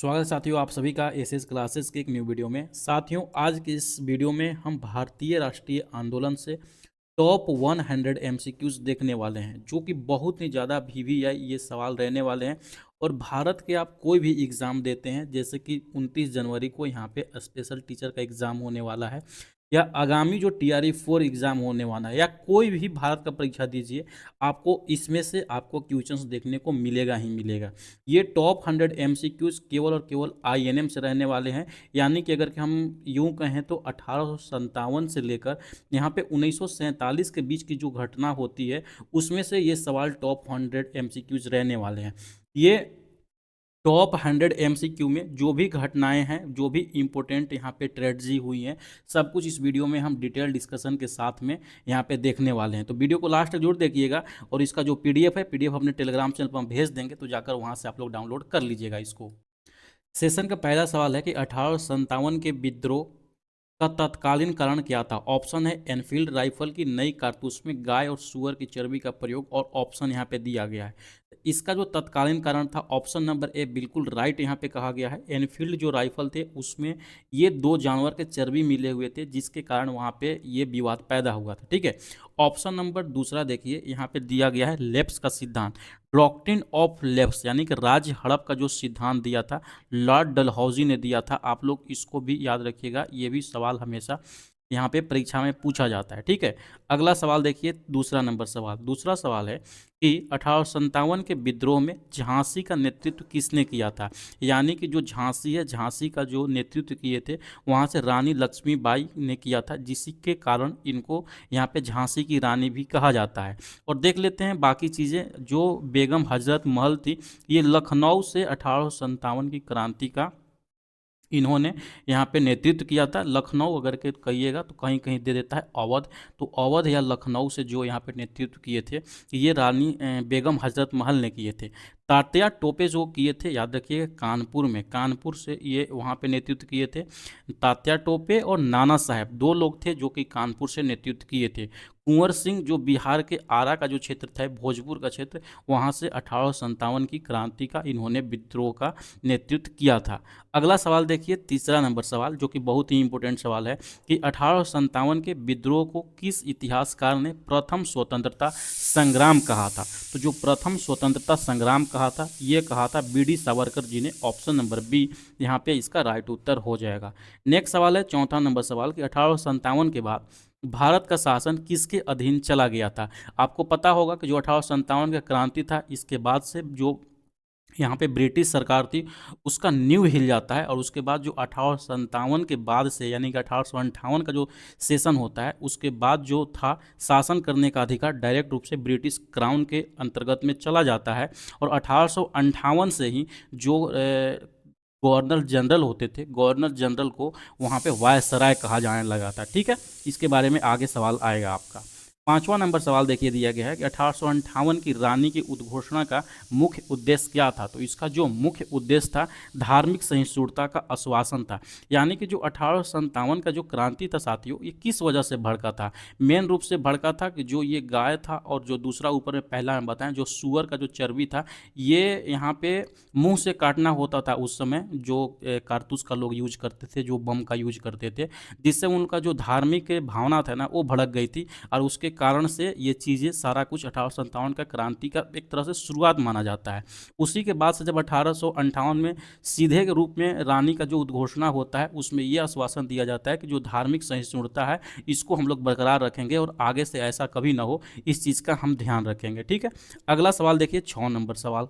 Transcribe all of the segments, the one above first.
स्वागत है साथियों आप सभी का एसएस क्लासेस के एक न्यू वीडियो में। साथियों आज की इस वीडियो में हम भारतीय राष्ट्रीय आंदोलन से टॉप 100 एमसीक्यूज देखने वाले हैं, जो कि बहुत ही ज़्यादा वीवीआई ये सवाल रहने वाले हैं। और भारत के आप कोई भी एग्ज़ाम देते हैं, जैसे कि 29 जनवरी को यहाँ पे स्पेशल टीचर का एग्ज़ाम होने वाला है, या आगामी जो TRE 4 एग्ज़ाम होने वाला है, या कोई भी भारत का परीक्षा दीजिए, आपको इसमें से आपको क्वेश्चंस देखने को मिलेगा ही मिलेगा। ये टॉप 100 एमसीक्यूज केवल और केवल INM से रहने वाले हैं। यानी कि अगर हम यूँ कहें तो 1857 से लेकर यहाँ पे 1947 के बीच की जो घटना होती है, उसमें से ये सवाल टॉप 100 एमसीक्यूज रहने वाले हैं। ये टॉप 100 एमसीक्यू में जो भी घटनाएं हैं, जो भी इम्पोर्टेंट यहाँ पे ट्रेजेडी हुई हैं, सब कुछ इस वीडियो में हम डिटेल डिस्कशन के साथ में यहाँ पे देखने वाले हैं। तो वीडियो को लास्ट तक जरूर देखिएगा। और इसका जो PDF है, PDF अपने टेलीग्राम चैनल पर हम भेज देंगे, तो जाकर वहाँ से आप लोग डाउनलोड कर लीजिएगा इसको। सेशन का पहला सवाल है कि 1857 के विद्रोह का तत्कालीन कारण क्या था। ऑप्शन है एनफील्ड राइफल की नई कारतूस में गाय और सुअर की चर्बी का प्रयोग, और ऑप्शन यहाँ पे दिया गया है। इसका जो तत्कालीन कारण था, ऑप्शन नंबर ए बिल्कुल राइट यहाँ पे कहा गया है। एनफील्ड जो राइफल थे उसमें ये दो जानवर के चर्बी मिले हुए थे, जिसके कारण वहाँ पे ये विवाद पैदा हुआ था। ठीक है, ऑप्शन नंबर दूसरा देखिए, यहाँ पे दिया गया है लेप्स का सिद्धांत। डॉक्ट्रिन ऑफ लेप्स यानी कि राज्य हड़प का जो सिद्धांत दिया था, लॉर्ड डलहौजी ने दिया था। आप लोग इसको भी याद रखिएगा, ये भी सवाल हमेशा यहाँ पे परीक्षा में पूछा जाता है। ठीक है, अगला सवाल देखिए, दूसरा सवाल है कि 1857 के विद्रोह में झांसी का नेतृत्व किसने किया था। यानी कि जो झांसी है, झांसी का जो नेतृत्व किए थे वहाँ से रानी लक्ष्मीबाई ने किया था, जिसके कारण इनको यहाँ पे झांसी की रानी भी कहा जाता है। और देख लेते हैं बाकी चीज़ें। जो बेगम हजरत महल थी, ये लखनऊ से 1857 की क्रांति का इन्होंने यहाँ पे नेतृत्व किया था। लखनऊ अगर के कहिएगा तो कहीं कहीं दे देता है अवध, तो अवध या लखनऊ से जो यहाँ पे नेतृत्व किए थे, ये रानी बेगम हजरत महल ने किए थे। तात्या टोपे जो किए थे, याद रखिए कानपुर में, कानपुर से ये वहाँ पे नेतृत्व किए थे। तात्या टोपे और नाना साहब दो लोग थे जो कि कानपुर से नेतृत्व किए थे। कुंवर सिंह जो बिहार के आरा का जो क्षेत्र था, भोजपुर का क्षेत्र, वहाँ से 1857 की क्रांति का इन्होंने विद्रोह का नेतृत्व किया था। अगला सवाल देखिए, तीसरा नंबर सवाल, जो कि बहुत ही इंपॉर्टेंट सवाल है कि 1857 के विद्रोह को किस इतिहासकार ने प्रथम स्वतंत्रता संग्राम कहा था। तो जो प्रथम स्वतंत्रता संग्राम कहा था, ये कहा था BD सावरकर जी ने। ऑप्शन नंबर बी यहाँ पे इसका राइट उत्तर हो जाएगा। नेक्स्ट सवाल है, चौथा नंबर सवाल कि 1857 के बाद भारत का शासन किसके अधीन चला गया था। आपको पता होगा कि जो 1857 का क्रांति था, इसके बाद से जो यहाँ पे ब्रिटिश सरकार थी, उसका नींव हिल जाता है। और उसके बाद जो 1857 के बाद से, यानी कि 1858 का जो सेशन होता है, उसके बाद जो था शासन करने का अधिकार डायरेक्ट रूप से ब्रिटिश क्राउन के अंतर्गत में चला जाता है। और 1858 से ही जो गवर्नर जनरल होते थे, गवर्नर जनरल को वहाँ पे वायसराय कहा जाने लगा था। ठीक है, इसके बारे में आगे सवाल आएगा आपका। पांचवा नंबर सवाल देखिए, दिया गया है कि 1858 की रानी की उद्घोषणा का मुख्य उद्देश्य क्या था। तो इसका जो मुख्य उद्देश्य था, धार्मिक सहिष्णुता का आश्वासन था। यानी कि जो 1857 का जो क्रांति था साथियों, ये किस वजह से भड़का था। मेन रूप से भड़का था कि जो ये गाय था, और जो दूसरा ऊपर में पहला हम बताएं, जो सुअर का जो चर्बी था, ये यहाँ पे मुंह से काटना होता था उस समय, जो कारतूस का लोग यूज करते थे, जो बम का यूज करते थे, जिससे उनका जो धार्मिक भावना था ना, वो भड़क गई थी। और उसके कारण से ये चीज़ें सारा कुछ 1857 का क्रांति का एक तरह से शुरुआत माना जाता है। उसी के बाद से जब 1858 में सीधे के रूप में रानी का जो उद्घोषणा होता है, उसमें ये आश्वासन दिया जाता है कि जो धार्मिक सहिष्णुता है, इसको हम लोग बरकरार रखेंगे, और आगे से ऐसा कभी ना हो, इस चीज़ का हम ध्यान रखेंगे। ठीक है, अगला सवाल देखिए, 6 नंबर सवाल।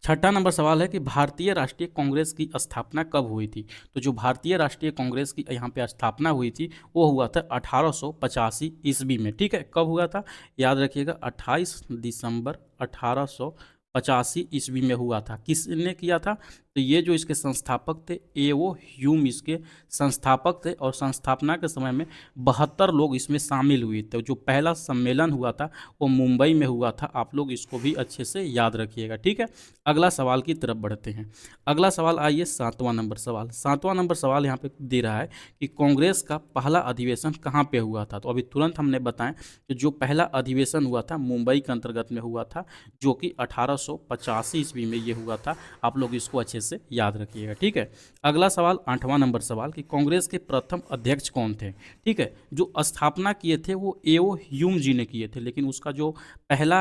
छठा नंबर सवाल है कि भारतीय राष्ट्रीय कांग्रेस की स्थापना कब हुई थी। तो जो भारतीय राष्ट्रीय कांग्रेस की यहाँ पे स्थापना हुई थी, वो हुआ था 1885 ईस्वी में। ठीक है, कब हुआ था, याद रखिएगा, 28 दिसंबर 1885 ईस्वी में हुआ था। किसने किया था, तो ये जो इसके संस्थापक थे, एओ ह्यूम इसके संस्थापक थे। और संस्थापना के समय में 72 लोग इसमें शामिल हुए थे। जो पहला सम्मेलन हुआ था वो मुंबई में हुआ था। आप लोग इसको भी अच्छे से याद रखिएगा। ठीक है, अगला सवाल की तरफ बढ़ते हैं। अगला सवाल आइए, 7वां नंबर सवाल। 7वां नंबर सवाल यहाँ पे दे रहा है कि कांग्रेस का पहला अधिवेशन कहाँ पे हुआ था। तो अभी तुरंत हमने बताएं कि जो पहला अधिवेशन हुआ था मुंबई के अंतर्गत में हुआ था, जो कि 1885 ईस्वी में ये हुआ था। आप लोग इसको अच्छे अच्छे से याद रखिएगा। ठीक है, अगला सवाल 8वां नंबर सवाल कि कांग्रेस के प्रथम अध्यक्ष कौन थे। ठीक है, जो स्थापना किए थे वो एओ ह्यूम जी ने किए थे, लेकिन उसका जो पहला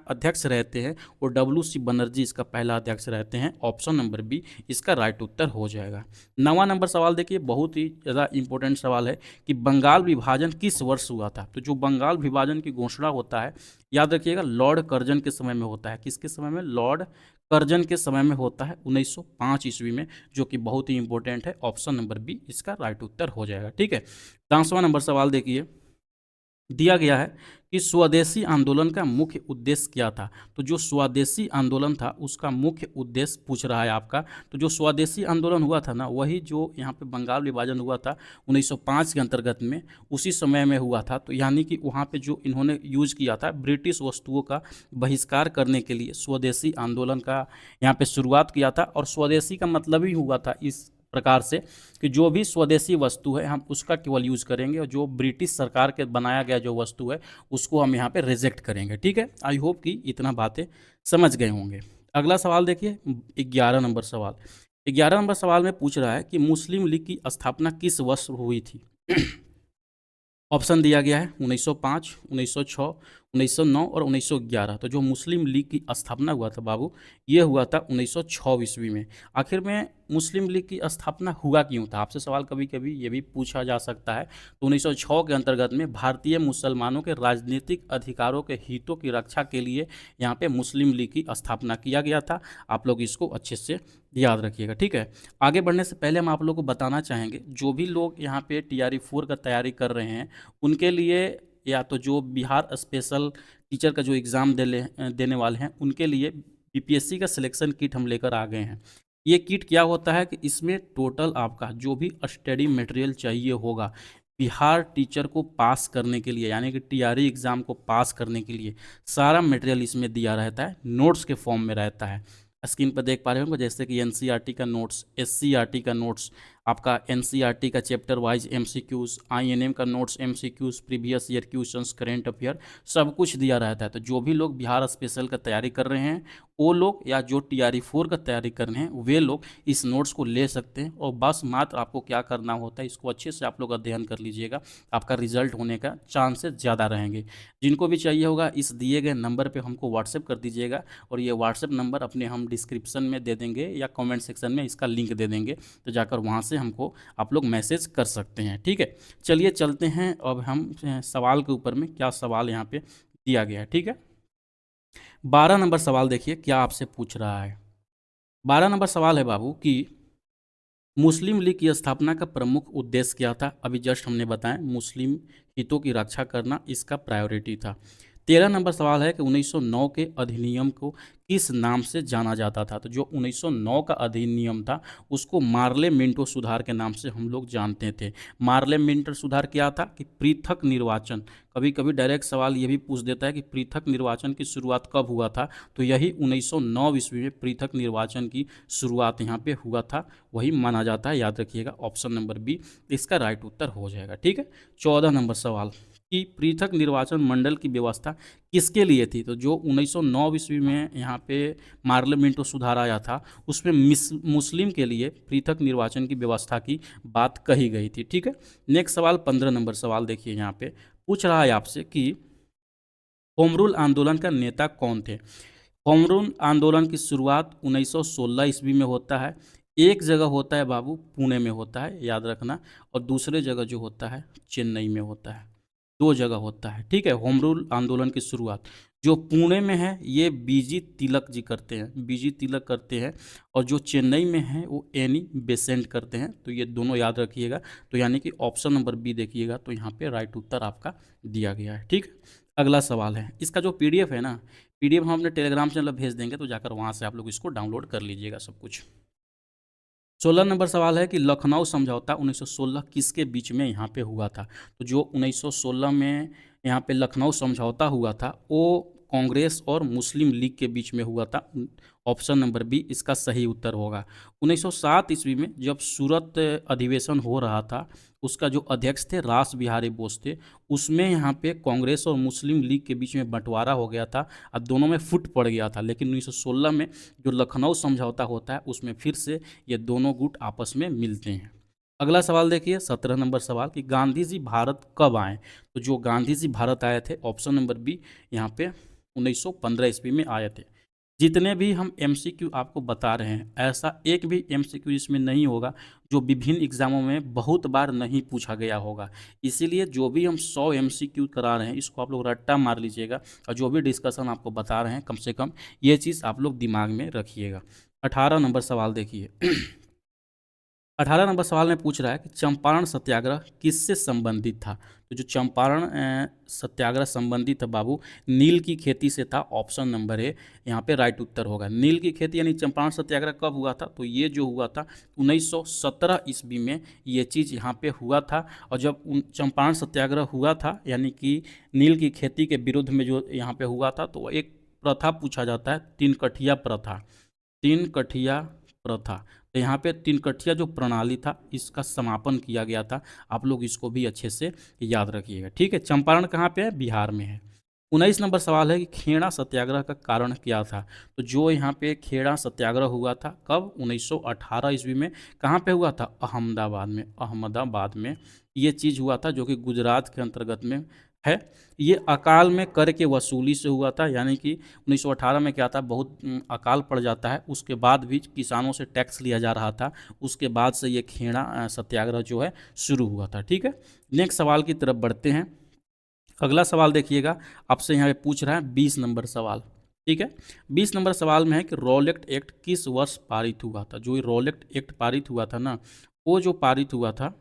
अध्यक्ष रहते हैं वो WC बनर्जी इसका पहला अध्यक्ष रहते हैं। ऑप्शन नंबर बी इसका राइट उत्तर हो जाएगा। 9वां नंबर सवाल देखिए, बहुत ही ज़्यादा इंपॉर्टेंट सवाल है कि बंगाल विभाजन किस वर्ष हुआ था। तो जो बंगाल विभाजन की घोषणा होता है, याद रखिएगा, लॉर्ड कर्जन के समय में होता है। किसके समय में? लॉर्ड कर्जन के समय में होता है, 1905 ईस्वी में, जो कि बहुत ही इंपॉर्टेंट है। ऑप्शन नंबर बी इसका राइट उत्तर हो जाएगा। ठीक है, 10वां नंबर सवाल देखिए, दिया गया है कि स्वदेशी आंदोलन का मुख्य उद्देश्य क्या था। तो जो स्वदेशी आंदोलन था उसका मुख्य उद्देश्य पूछ रहा है आपका। तो जो स्वदेशी आंदोलन हुआ था ना, वही जो यहाँ पे बंगाल विभाजन हुआ था 1905 के अंतर्गत में, उसी समय में हुआ था। तो यानी कि वहाँ पे जो इन्होंने यूज किया था ब्रिटिश वस्तुओं का बहिष्कार करने के लिए, स्वदेशी आंदोलन का यहाँ पे शुरुआत किया था। और स्वदेशी का मतलब ही हुआ था इस प्रकार से कि जो भी स्वदेशी वस्तु है हम उसका केवल यूज़ करेंगे, और जो ब्रिटिश सरकार के बनाया गया जो वस्तु है उसको हम यहाँ पे रिजेक्ट करेंगे। ठीक है, आई होप कि इतना बातें समझ गए होंगे। अगला सवाल देखिए, 11 नंबर सवाल। 11 नंबर सवाल में पूछ रहा है कि मुस्लिम लीग की स्थापना किस वर्ष हुई थी। ऑप्शन दिया गया है 1905, 1906, 1909 और 1911। तो जो मुस्लिम लीग की स्थापना हुआ था बाबू, ये हुआ था 1906 ईस्वी में। आखिर में मुस्लिम लीग की स्थापना हुआ क्यों था, आपसे सवाल कभी कभी ये भी पूछा जा सकता है। तो 1906 के अंतर्गत में भारतीय मुसलमानों के राजनीतिक अधिकारों के हितों की रक्षा के लिए यहाँ पे मुस्लिम लीग की स्थापना किया गया था। आप लोग इसको अच्छे से याद रखिएगा। ठीक है, आगे बढ़ने से पहले हम आप लोग को बताना चाहेंगे, जो भी लोग यहाँ पे TRE 4 का तैयारी कर रहे हैं उनके लिए, या तो जो बिहार स्पेशल टीचर का जो एग्ज़ाम देने वाले हैं उनके लिए BPSC का सिलेक्शन किट हम लेकर आ गए हैं। ये किट क्या होता है कि इसमें टोटल आपका जो भी स्टडी मटेरियल चाहिए होगा बिहार टीचर को पास करने के लिए, यानी कि TRE एग्ज़ाम को पास करने के लिए, सारा मटेरियल इसमें दिया रहता है, नोट्स के फॉर्म में रहता है। स्क्रीन पर देख पा रहे होंगे, जैसे कि NCERT का नोट्स, SCERT का नोट्स, आपका NCERT का चैप्टर वाइज MCQs, INM का notes, MCQs, previous year questions, current affair, सब कुछ दिया रहता है। तो जो भी लोग बिहार स्पेशल का तैयारी कर रहे हैं वो लोग, या जो TRE 4 का तैयारी कर रहे हैं वे लोग इस नोट्स को ले सकते हैं। और बस मात्र आपको क्या करना होता है, इसको अच्छे से आप लोग अध्ययन कर लीजिएगा, आपका रिजल्ट होने का चांसेस ज़्यादा रहेंगे। जिनको भी चाहिए होगा इस दिए गए नंबर पर हमको व्हाट्सएप कर दीजिएगा, और ये व्हाट्सएप नंबर अपने हम डिस्क्रिप्शन में दे देंगे या कमेंट सेक्शन में इसका लिंक दे देंगे, तो जाकर वहाँ से हमको आप लोग मैसेज कर सकते हैं। ठीक है, चलिए चलते हैं अब हम सवाल के ऊपर में, क्या सवाल यहाँ पे दिया गया है। ठीक है, 12 नंबर सवाल देखिए क्या आपसे पूछ रहा है। 12 नंबर सवाल है बाबू कि मुस्लिम लीग की स्थापना का प्रमुख उद्देश्य क्या था। अभी जस्ट हमने बताया मुस्लिम हितों की रक्षा करना इसका प्रायोरिटी था। 13 नंबर सवाल है कि 1909 के अधिनियम को किस नाम से जाना जाता था। तो जो 1909 का अधिनियम था उसको मार्ले मिंटो सुधार के नाम से हम लोग जानते थे। मार्ले मिंटो सुधार क्या था कि पृथक निर्वाचन, कभी कभी डायरेक्ट सवाल ये भी पूछ देता है कि पृथक निर्वाचन की शुरुआत कब हुआ था। तो यही 1909 ईस्वी में पृथक निर्वाचन की शुरुआत यहाँ पे हुआ था, वही माना जाता है, याद रखिएगा। ऑप्शन नंबर बी इसका राइट उत्तर हो जाएगा। ठीक है, 14 नंबर सवाल कि पृथक निर्वाचन मंडल की व्यवस्था किसके लिए थी। तो जो 1909 ईस्वी में यहाँ पे पार्लियामेंट सुधार आया था उसमें मुस्लिम के लिए पृथक निर्वाचन की व्यवस्था की बात कही गई थी। ठीक है, नेक्स्ट सवाल 15 नंबर सवाल देखिए, यहाँ पे पूछ रहा है आपसे कि होम रूल आंदोलन का नेता कौन थे। होम रूल आंदोलन की शुरुआत 1916 ईस्वी में होता है। एक जगह होता है बाबू पुणे में होता है, याद रखना, और दूसरे जगह जो होता है चेन्नई में होता है। दो जगह होता है। ठीक है, होम रूल आंदोलन की शुरुआत जो पुणे में है ये बीजी तिलक जी करते हैं, बीजी तिलक करते हैं, और जो चेन्नई में है वो एनी बेसेंट करते हैं। तो ये दोनों याद रखिएगा। तो यानी कि ऑप्शन नंबर बी देखिएगा, तो यहाँ पे राइट उत्तर आपका दिया गया है। ठीक, अगला सवाल है, इसका जो PDF है ना, PDF हम अपने टेलीग्राम चैनल भेज देंगे, तो जाकर वहाँ से आप लोग इसको डाउनलोड कर लीजिएगा सब कुछ। 16 नंबर सवाल है कि लखनऊ समझौता 1916 किसके बीच में यहाँ पे हुआ था। तो जो 1916 में यहाँ पे लखनऊ समझौता हुआ था वो कांग्रेस और मुस्लिम लीग के बीच में हुआ था। ऑप्शन नंबर बी इसका सही उत्तर होगा। 1907 ईस्वी में जब सूरत अधिवेशन हो रहा था, उसका जो अध्यक्ष थे रास बिहारी बोस थे, उसमें यहाँ पे कांग्रेस और मुस्लिम लीग के बीच में बंटवारा हो गया था और दोनों में फुट पड़ गया था। लेकिन 1916 में जो लखनऊ समझौता होता है, उसमें फिर से ये दोनों गुट आपस में मिलते हैं। अगला सवाल देखिए, 17 नंबर सवाल कि गांधी जी भारत कब आए। तो जो गांधी जी भारत आए थे, ऑप्शन नंबर बी यहाँ पे 1915 ईस्वी में आए थे। जितने भी हम एमसीक्यू आपको बता रहे हैं, ऐसा एक भी एमसीक्यू इसमें नहीं होगा जो विभिन्न एग्जामों में बहुत बार नहीं पूछा गया होगा। इसीलिए जो भी हम 100 एमसीक्यू करा रहे हैं, इसको आप लोग रट्टा मार लीजिएगा और जो भी डिस्कशन आपको बता रहे हैं, कम से कम ये चीज़ आप लोग दिमाग में रखिएगा। 18 नंबर सवाल देखिए। 18 नंबर सवाल में पूछ रहा है कि चंपारण सत्याग्रह किससे संबंधित था। तो जो चंपारण सत्याग्रह संबंधित था बाबू, नील की खेती से था। ऑप्शन नंबर ए यहाँ पे राइट उत्तर होगा। नील की खेती यानी चंपारण सत्याग्रह कब हुआ था, तो ये जो हुआ था 1917 ईस्वी में ये चीज़ यहाँ पे हुआ था। और जब चंपारण सत्याग्रह हुआ था, यानी कि नील की खेती के विरुद्ध में जो यहाँ पे हुआ था, तो एक प्रथा पूछा जाता है, तीन कठिया प्रथा। तीन कठिया प्रथा, तो यहाँ पे तीन कठिया जो प्रणाली था, इसका समापन किया गया था। आप लोग इसको भी अच्छे से याद रखिएगा, ठीक है। चंपारण कहाँ पे है, बिहार में है। 19 नंबर सवाल है कि खेड़ा सत्याग्रह का कारण क्या था। तो जो यहाँ पे खेड़ा सत्याग्रह हुआ था कब, 1918 ईस्वी में। कहाँ पे हुआ था, अहमदाबाद में। अहमदाबाद में ये चीज़ हुआ था, जो कि गुजरात के अंतर्गत में है। ये अकाल में कर के वसूली से हुआ था, यानी कि 1918 में क्या था, बहुत अकाल पड़ जाता है, उसके बाद भी किसानों से टैक्स लिया जा रहा था। उसके बाद से ये खेड़ा सत्याग्रह जो है शुरू हुआ था, ठीक है। नेक्स्ट सवाल की तरफ बढ़ते हैं। अगला सवाल देखिएगा, आपसे यहाँ पे पूछ रहा है 20 नंबर सवाल, ठीक है। 20 नंबर सवाल में है कि रॉलेट एक्ट किस वर्ष पारित हुआ था। जो ये रॉलेट एक्ट पारित हुआ था ना, वो जो पारित हुआ था,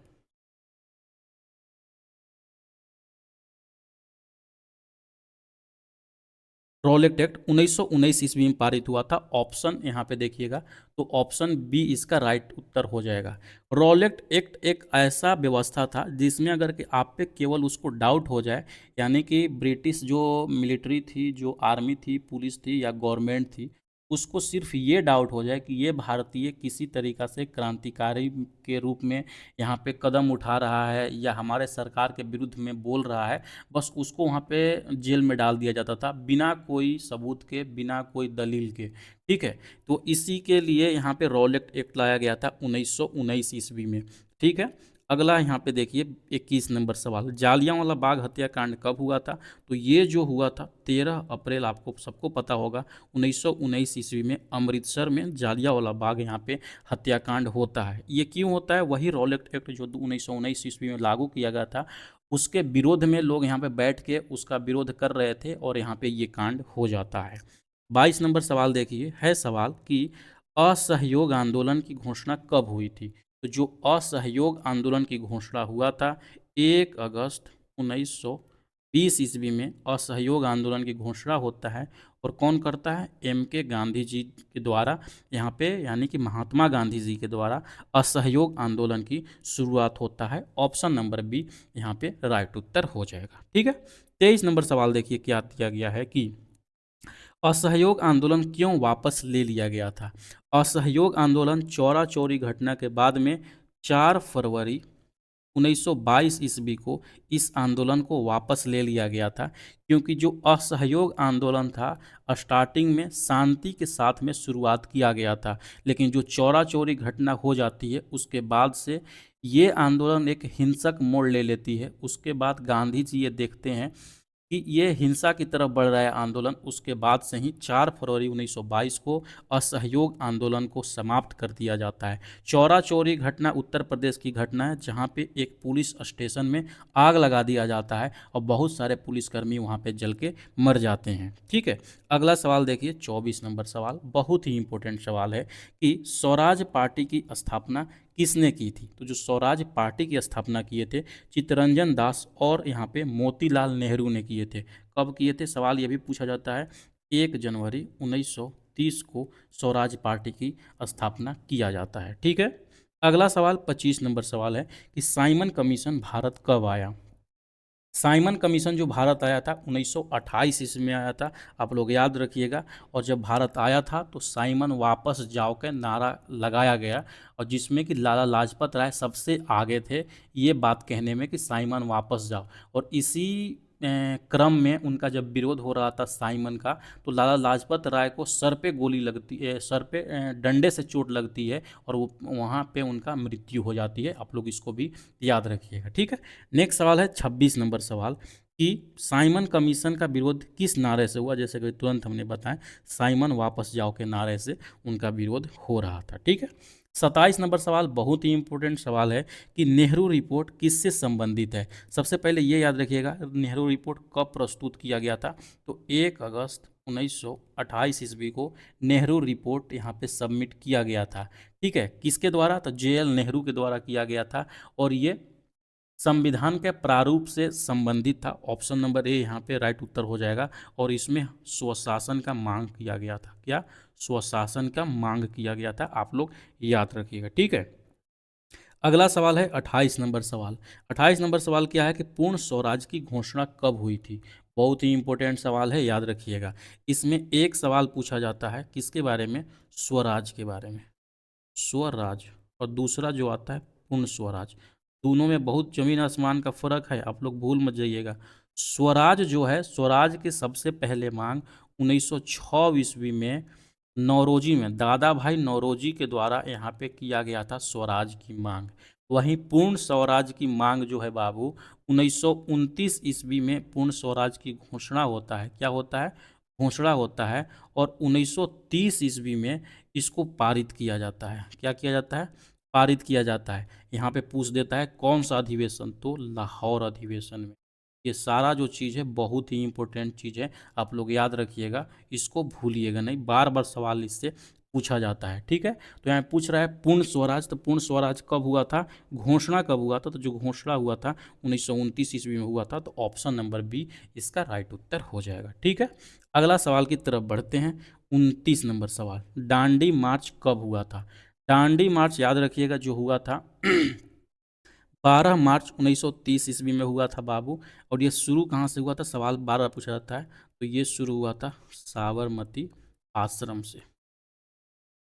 रॉलेट एक्ट 1919 ईस्वी में पारित हुआ था। ऑप्शन यहाँ पे देखिएगा, तो ऑप्शन बी इसका राइट उत्तर हो जाएगा। रॉलेट एक्ट एक ऐसा व्यवस्था था जिसमें अगर कि आप पे केवल उसको डाउट हो जाए, यानी कि ब्रिटिश जो मिलिट्री थी, जो आर्मी थी, पुलिस थी या गवर्नमेंट थी, उसको सिर्फ ये डाउट हो जाए कि ये भारतीय किसी तरीक़ा से क्रांतिकारी के रूप में यहाँ पे कदम उठा रहा है या हमारे सरकार के विरुद्ध में बोल रहा है, बस उसको वहाँ पे जेल में डाल दिया जाता था, बिना कोई सबूत के, बिना कोई दलील के, ठीक है। तो इसी के लिए यहाँ पे रॉलेट एक्ट लाया गया था 1919 ईस्वी में, ठीक है। अगला यहाँ पे देखिए 21 नंबर सवाल, जालियांवाला बाग हत्याकांड कब हुआ था। तो ये जो हुआ था 13 अप्रैल, आपको सबको पता होगा, 1919 ईस्वी में अमृतसर में जालियांवाला बाग यहाँ पे हत्याकांड होता है। ये क्यों होता है, वही रॉलेट एक्ट जो 1919 ईस्वी में लागू किया गया था, उसके विरोध में लोग यहाँ पे बैठ के उसका विरोध कर रहे थे और यहाँ पे ये कांड हो जाता है। 22 नंबर सवाल देखिए, है सवाल कि असहयोग आंदोलन की घोषणा कब हुई थी। तो जो असहयोग आंदोलन की घोषणा हुआ था 1 अगस्त 1920 ईस्वी में असहयोग आंदोलन की घोषणा होता है। और कौन करता है, एम के गांधी जी के द्वारा, यहाँ पे यानी कि महात्मा गांधी जी के द्वारा असहयोग आंदोलन की शुरुआत होता है। ऑप्शन नंबर बी यहाँ पे राइट उत्तर हो जाएगा, ठीक है। 23 नंबर सवाल देखिए, क्या दिया गया है कि असहयोग आंदोलन क्यों वापस ले लिया गया था। असहयोग आंदोलन चौरा चौरी घटना के बाद में 4 फरवरी 1922 ईस्वी को इस आंदोलन को वापस ले लिया गया था, क्योंकि जो असहयोग आंदोलन था स्टार्टिंग में शांति के साथ में शुरुआत किया गया था, लेकिन जो चौरा चौरी घटना हो जाती है उसके बाद से ये आंदोलन एक हिंसक मोड़ ले लेती है। उसके बाद गांधी जी ये देखते हैं कि ये हिंसा की तरफ बढ़ रहा है आंदोलन, उसके बाद से ही 4 फरवरी 1922 को असहयोग आंदोलन को समाप्त कर दिया जाता है। चौरा चौरी घटना उत्तर प्रदेश की घटना है, जहाँ पे एक पुलिस स्टेशन में आग लगा दिया जाता है और बहुत सारे पुलिसकर्मी वहाँ पे जल के मर जाते हैं, ठीक है। अगला सवाल देखिए, 24 नंबर सवाल, बहुत ही इंपॉर्टेंट सवाल है कि स्वराज पार्टी की स्थापना किसने की थी। तो जो स्वराज पार्टी की स्थापना किए थे चित्तरंजन दास और यहाँ पे मोतीलाल नेहरू ने किए थे। कब किए थे, सवाल ये भी पूछा जाता है। 1 जनवरी 1930 को स्वराज पार्टी की स्थापना किया जाता है, ठीक है। अगला सवाल 25 नंबर सवाल है कि साइमन कमीशन भारत कब आया। साइमन कमीशन जो भारत आया था 1928 ईस्वी में आया था, आप लोग याद रखिएगा। और जब भारत आया था तो साइमन वापस जाओ के नारा लगाया गया, और जिसमें कि लाला लाजपत राय सबसे आगे थे ये बात कहने में कि साइमन वापस जाओ। और इसी क्रम में उनका जब विरोध हो रहा था साइमन का, तो लाला लाजपत राय को सर पे गोली लगती है, सर पे डंडे से चोट लगती है, और वो वहाँ पे उनका मृत्यु हो जाती है। आप लोग इसको भी याद रखिएगा, ठीक है। नेक्स्ट सवाल है 26 नंबर सवाल कि साइमन कमीशन का विरोध किस नारे से हुआ। जैसे कि तुरंत हमने बताया, साइमन वापस जाओ के नारे से उनका विरोध हो रहा था, ठीक है। 27 नंबर सवाल बहुत ही इंपॉर्टेंट सवाल है कि नेहरू रिपोर्ट किससे संबंधित है। सबसे पहले ये याद रखिएगा, नेहरू रिपोर्ट कब प्रस्तुत किया गया था, तो 1 अगस्त 1928 ईस्वी को नेहरू रिपोर्ट यहाँ पे सबमिट किया गया था, ठीक है। किसके द्वारा, तो JL नेहरू के द्वारा किया गया था, और ये संविधान के प्रारूप से संबंधित था। ऑप्शन नंबर ए यहाँ पे राइट उत्तर हो जाएगा। और इसमें स्वशासन का मांग किया गया था, क्या, स्वशासन का मांग किया गया था, आप लोग याद रखिएगा, ठीक है। अगला सवाल है 28 नंबर सवाल। 28 नंबर सवाल क्या है कि पूर्ण स्वराज की घोषणा कब हुई थी। बहुत ही इंपॉर्टेंट सवाल है, याद रखिएगा। इसमें एक सवाल पूछा जाता है किसके बारे में, स्वराज के बारे में, स्वराज, और दूसरा जो आता है पूर्ण स्वराज। दोनों में बहुत जमीन आसमान का फर्क है, आप लोग भूल मत जाइएगा। स्वराज जो है, स्वराज के सबसे पहले मांग 1906 ईस्वी में नौरोजी में दादा भाई नौरोजी के द्वारा यहाँ पे किया गया था स्वराज की मांग। वहीं पूर्ण स्वराज की मांग जो है बाबू 1929 ईस्वी में पूर्ण स्वराज की घोषणा होता है, क्या होता है, घोषणा होता है। और 1930 ईस्वी में इसको पारित किया जाता है, क्या किया जाता है, पारित किया जाता है। यहाँ पे पूछ देता है कौन सा अधिवेशन, तो लाहौर अधिवेशन में। ये सारा जो चीज़ है बहुत ही इंपॉर्टेंट चीज़ है, आप लोग याद रखिएगा, इसको भूलिएगा नहीं, बार बार सवाल इससे पूछा जाता है, ठीक है। तो यहाँ पूछ रहा है पूर्ण स्वराज, तो पूर्ण स्वराज कब हुआ था, घोषणा कब हुआ था, तो जो घोषणा हुआ था 1929 ईस्वी में हुआ था। तो ऑप्शन नंबर बी इसका राइट उत्तर हो जाएगा, ठीक है। अगला सवाल की तरफ बढ़ते हैं। 29 नंबर सवाल, दांडी मार्च कब हुआ था। दांडी मार्च याद रखिएगा जो हुआ था 12 मार्च 1930 ईस्वी में हुआ था बाबू। और ये शुरू कहाँ से हुआ था, सवाल बार बार पूछा जाता है। तो ये शुरू हुआ था साबरमती आश्रम से,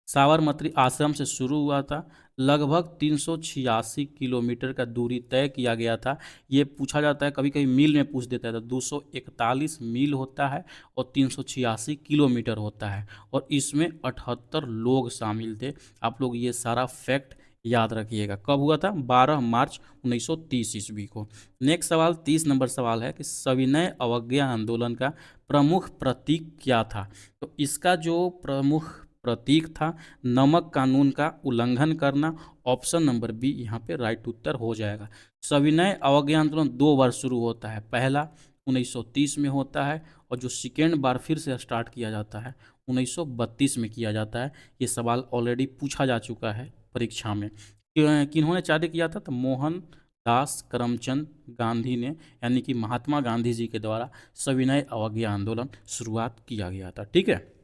साबरमती आश्रम से शुरू हुआ था। लगभग 386 किलोमीटर का दूरी तय किया गया था। ये पूछा जाता है, कभी कभी मील में पूछ देता है, तो 241 मील होता है और 386 किलोमीटर होता है। और इसमें 78 लोग शामिल थे। आप लोग ये सारा फैक्ट याद रखिएगा। कब हुआ था, 12 मार्च 1930 ईस्वी को। नेक्स्ट सवाल 30 नंबर सवाल है कि सविनय अवज्ञा आंदोलन का प्रमुख प्रतीक क्या था। तो इसका जो प्रमुख प्रतीक था, नमक कानून का उल्लंघन करना। ऑप्शन नंबर बी यहाँ पे राइट उत्तर हो जाएगा। सविनय अवज्ञा आंदोलन 2 बार शुरू होता है, पहला 1930 में होता है, और जो सेकेंड बार फिर से स्टार्ट किया जाता है 1932 में किया जाता है। ये सवाल ऑलरेडी पूछा जा चुका है परीक्षा में। किन्होंने चालू किया था, तो मोहन दास करमचंद गांधी ने, यानी कि महात्मा गांधी जी के द्वारा सविनय अवज्ञा आंदोलन शुरुआत किया गया था, ठीक है।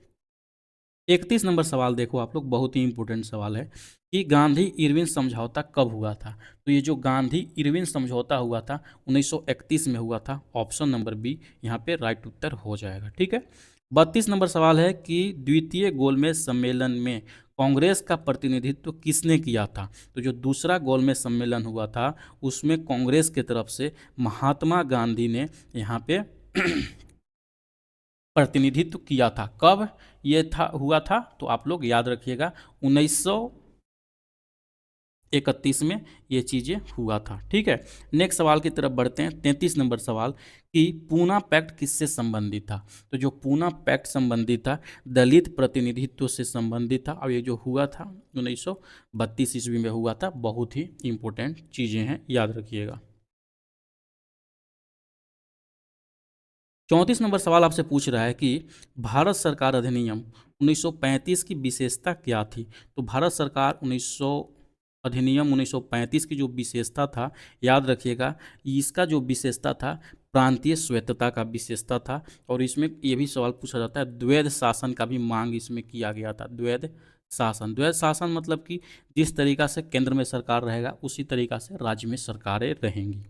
31 नंबर सवाल देखो आप लोग, बहुत ही इंपॉर्टेंट सवाल है कि गांधी इरविन समझौता कब हुआ था। तो ये जो गांधी इरविन समझौता हुआ था 1931 में हुआ था। ऑप्शन नंबर बी यहाँ पे राइट उत्तर हो जाएगा, ठीक है। 32 नंबर सवाल है कि द्वितीय गोलमेज सम्मेलन में कांग्रेस का प्रतिनिधित्व किसने किया था। तो जो दूसरा गोलमेज सम्मेलन हुआ था उसमें कांग्रेस की तरफ से महात्मा गांधी ने यहाँ पे प्रतिनिधित्व किया था। कब ये था हुआ था, तो आप लोग याद रखिएगा 1931 में ये चीज़ें हुआ था, ठीक है। नेक्स्ट सवाल की तरफ बढ़ते हैं। 33 नंबर सवाल कि पूना पैक्ट किससे संबंधित था। तो जो पूना पैक्ट संबंधित था दलित प्रतिनिधित्व से संबंधित था, और ये जो हुआ था 1932 ईस्वी में हुआ था। बहुत ही इंपॉर्टेंट चीज़ें हैं, याद रखिएगा। 34 नंबर सवाल आपसे पूछ रहा है कि भारत सरकार अधिनियम 1935 की विशेषता क्या थी। तो भारत सरकार 1900 अधिनियम 1935 की जो विशेषता था, याद रखिएगा, इसका जो विशेषता था प्रांतीय स्वायत्तता का विशेषता था। और इसमें ये भी सवाल पूछा जाता है द्वैध शासन का भी मांग इसमें किया गया था, द्वैध शासन। द्वैध शासन मतलब कि जिस तरीका से केंद्र में सरकार रहेगा उसी तरीका से राज्य में सरकारें रहेंगी।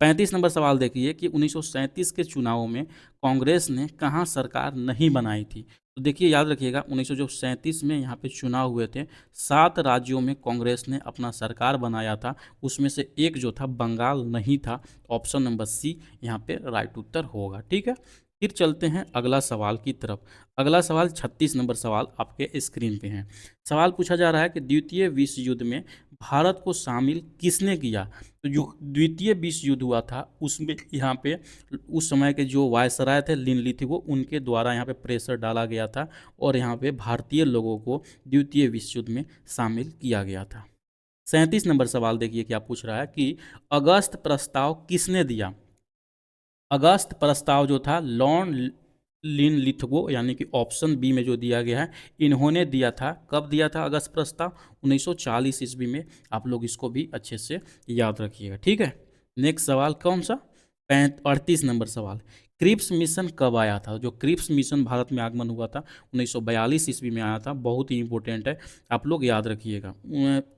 35 नंबर सवाल देखिए कि 1937 के चुनावों में कांग्रेस ने कहाँ सरकार नहीं बनाई थी। तो देखिए याद रखिएगा 1937 में यहाँ पे चुनाव हुए थे, 7 राज्यों में कांग्रेस ने अपना सरकार बनाया था, उसमें से एक जो था बंगाल नहीं था। ऑप्शन नंबर सी यहाँ पे राइट उत्तर होगा। ठीक है, फिर चलते हैं अगला सवाल की तरफ। अगला सवाल 36 नंबर सवाल आपके स्क्रीन पे है। सवाल पूछा जा रहा है कि द्वितीय विश्व युद्ध में भारत को शामिल किसने किया। तो जो द्वितीय विश्व युद्ध हुआ था उसमें यहाँ पे उस समय के जो वायसराय थे लिनलिथी वो उनके द्वारा यहाँ पे प्रेशर डाला गया था और यहाँ पे भारतीय लोगों को द्वितीय विश्व युद्ध में शामिल किया गया था। 37 नंबर सवाल देखिए क्या पूछ रहा है कि अगस्त प्रस्ताव किसने दिया। अगस्त प्रस्ताव जो था लॉर्ड लिनलिथगो यानी कि ऑप्शन बी में जो दिया गया है इन्होंने दिया था। कब दिया था अगस्त प्रस्ताव? 1940 ईस्वी में। आप लोग इसको भी अच्छे से याद रखिएगा। ठीक है, नेक्स्ट सवाल कौन सा? 38 नंबर सवाल, क्रिप्स मिशन कब आया था? जो क्रिप्स मिशन भारत में आगमन हुआ था 1942 ईस्वी में आया था। बहुत ही इंपॉर्टेंट है, आप लोग याद रखिएगा।